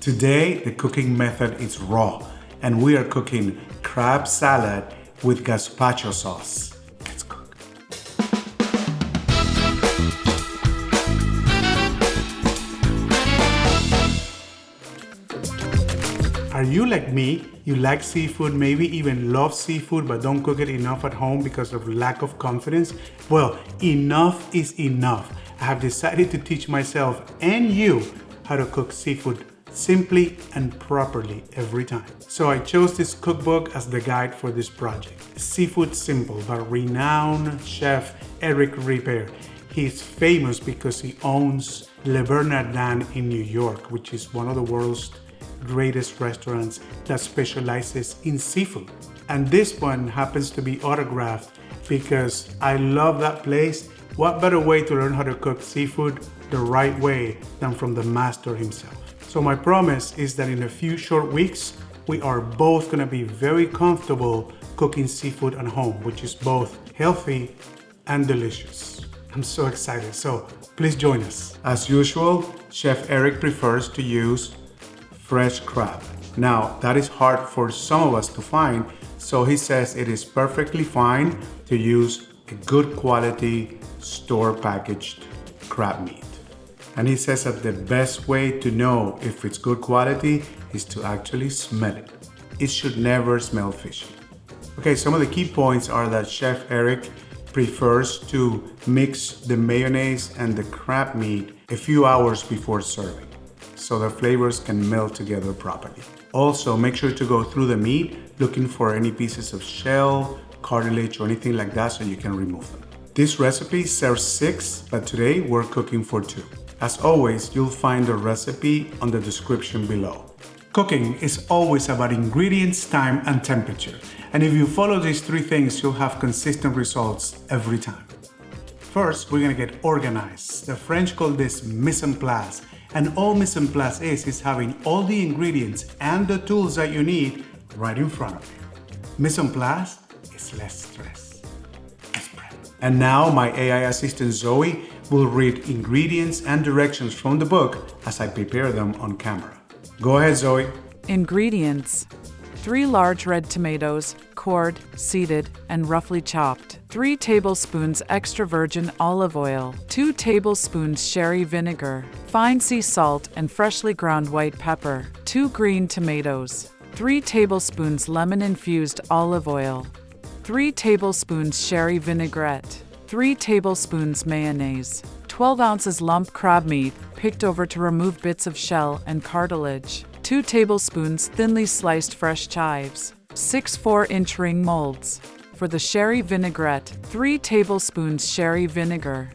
Today, the cooking method is raw, and we are cooking crab salad with gazpacho sauce. Let's cook. Are you like me? You like seafood, maybe even love seafood, but don't cook it enough at home because of lack of confidence? Well, enough is enough. I have decided to teach myself and you how to cook seafood simply and properly every time. So I chose this cookbook as the guide for this project. Seafood Simple by renowned chef Eric Ripert. He's famous because he owns Le Bernardin in New York, which is one of the world's greatest restaurants that specializes in seafood. And this one happens to be autographed because I love that place. What better way to learn how to cook seafood the right way than from the master himself? So my promise is that in a few short weeks, we are both gonna be very comfortable cooking seafood at home, which is both healthy and delicious. I'm so excited, so please join us. As usual, Chef Eric prefers to use fresh crab. Now, that is hard for some of us to find, so he says it is perfectly fine to use a good quality store packaged crab meat. And he says that the best way to know if it's good quality is to actually smell it. It should never smell fishy. Okay, some of the key points are that Chef Eric prefers to mix the mayonnaise and the crab meat a few hours before serving, so the flavors can melt together properly. Also, make sure to go through the meat looking for any pieces of shell, cartilage, or anything like that so you can remove them. This recipe serves 6, but today we're cooking for 2. As always, you'll find the recipe on the description below. Cooking is always about ingredients, time, and temperature. And if you follow these 3 things, you'll have consistent results every time. First, we're gonna get organized. The French call this mise en place. And all mise en place is having all the ingredients and the tools that you need right in front of you. Mise en place is less stress. Let's prep. And now my AI assistant Zoe will read ingredients and directions from the book as I prepare them on camera. Go ahead, Zoe. Ingredients: 3 large red tomatoes, cored, seeded, and roughly chopped. 3 tablespoons extra virgin olive oil. 2 tablespoons sherry vinegar. Fine sea salt and freshly ground white pepper. 2 green tomatoes. 3 tablespoons lemon-infused olive oil. 3 tablespoons sherry vinaigrette. 3 tablespoons mayonnaise. 12 ounces lump crab meat, picked over to remove bits of shell and cartilage. 2 tablespoons thinly sliced fresh chives. 6 4-inch ring molds. For the sherry vinaigrette, 3 tablespoons sherry vinegar.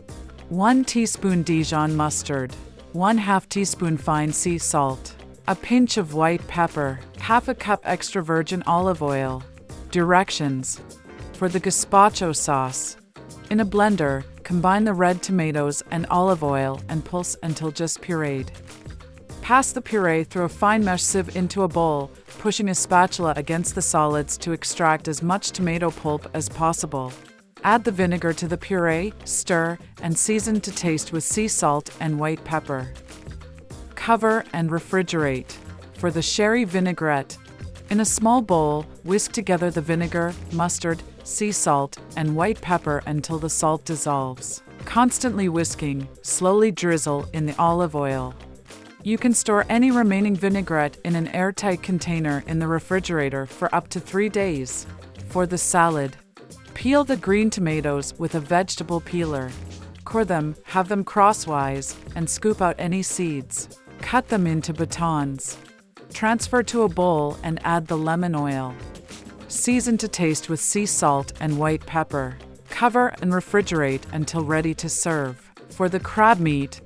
1 teaspoon Dijon mustard. 1/2 teaspoon fine sea salt. A pinch of white pepper. 1/2 cup extra virgin olive oil. Directions: for the gazpacho sauce, in a blender, combine the red tomatoes and olive oil and pulse until just pureed. Pass the puree through a fine mesh sieve into a bowl, pushing a spatula against the solids to extract as much tomato pulp as possible. Add the vinegar to the puree, stir, and season to taste with sea salt and white pepper. Cover and refrigerate. For the sherry vinaigrette, in a small bowl, whisk together the vinegar, mustard, sea salt, and white pepper until the salt dissolves. Constantly whisking, slowly drizzle in the olive oil. You can store any remaining vinaigrette in an airtight container in the refrigerator for up to 3 days. For the salad, peel the green tomatoes with a vegetable peeler. Core them, have them crosswise, and scoop out any seeds. Cut them into batons. Transfer to a bowl and add the lemon oil. Season to taste with sea salt and white pepper. Cover and refrigerate until ready to serve. For the crab meat,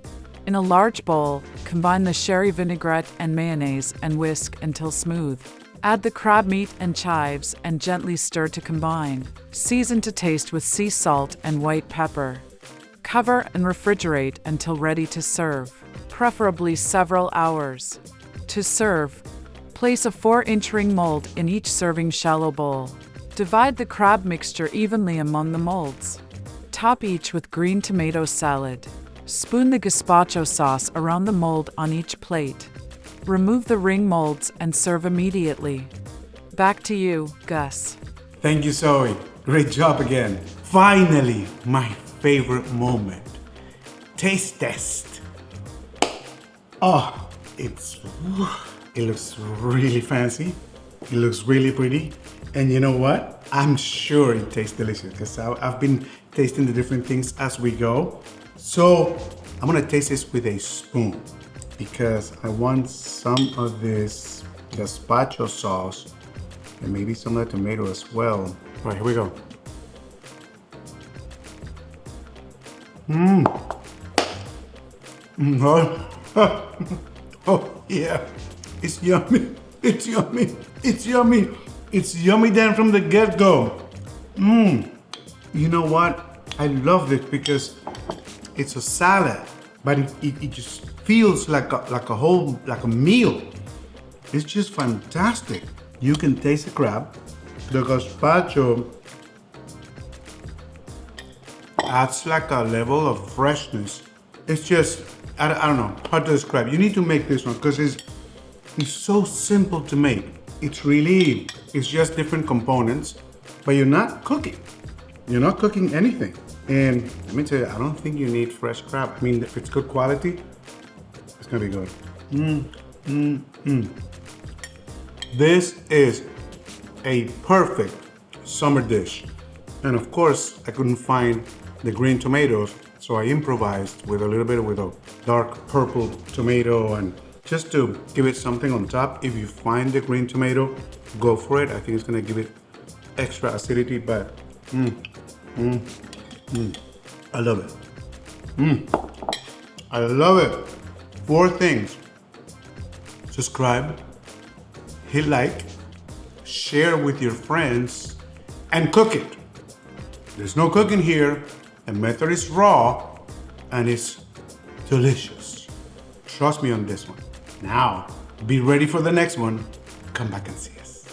in a large bowl, combine the sherry vinaigrette and mayonnaise and whisk until smooth. Add the crab meat and chives and gently stir to combine. Season to taste with sea salt and white pepper. Cover and refrigerate until ready to serve, preferably several hours. To serve, place a 4-inch ring mold in each serving shallow bowl. Divide the crab mixture evenly among the molds. Top each with green tomato salad. Spoon the gazpacho sauce around the mold on each plate. Remove the ring molds and serve immediately. Back to you, Gus. Thank you, Zoe. Great job again. Finally, my favorite moment. Taste test. Oh, it looks really fancy. It looks really pretty. And you know what? I'm sure it tastes delicious because I've been tasting the different things as we go. So I'm gonna taste this with a spoon because I want some of this gazpacho sauce and maybe some of the tomato as well. All right, here we go. Oh yeah, it's yummy. It's yummy. It's yummy. It's yummy then from the get-go. You know what? I love this because it's a salad, but it just feels like a meal. It's just fantastic. You can taste the crab. The gazpacho adds like a level of freshness. It's just, I don't know how to describe. You need to make this one because it's so simple to make. It's just different components, but you're not cooking. You're not cooking anything. And let me tell you, I don't think you need fresh crab. I mean, if it's good quality, it's gonna be good. This is a perfect summer dish. And of course, I couldn't find the green tomatoes, so I improvised with a little bit with a dark purple tomato, and just to give it something on top. If you find the green tomato, go for it. I think it's gonna give it extra acidity, but I love it. I love it. 4 things. Subscribe, hit like, share with your friends, and cook it. There's no cooking here. The method is raw and it's delicious. Trust me on this one. Now, be ready for the next one. Come back and see us.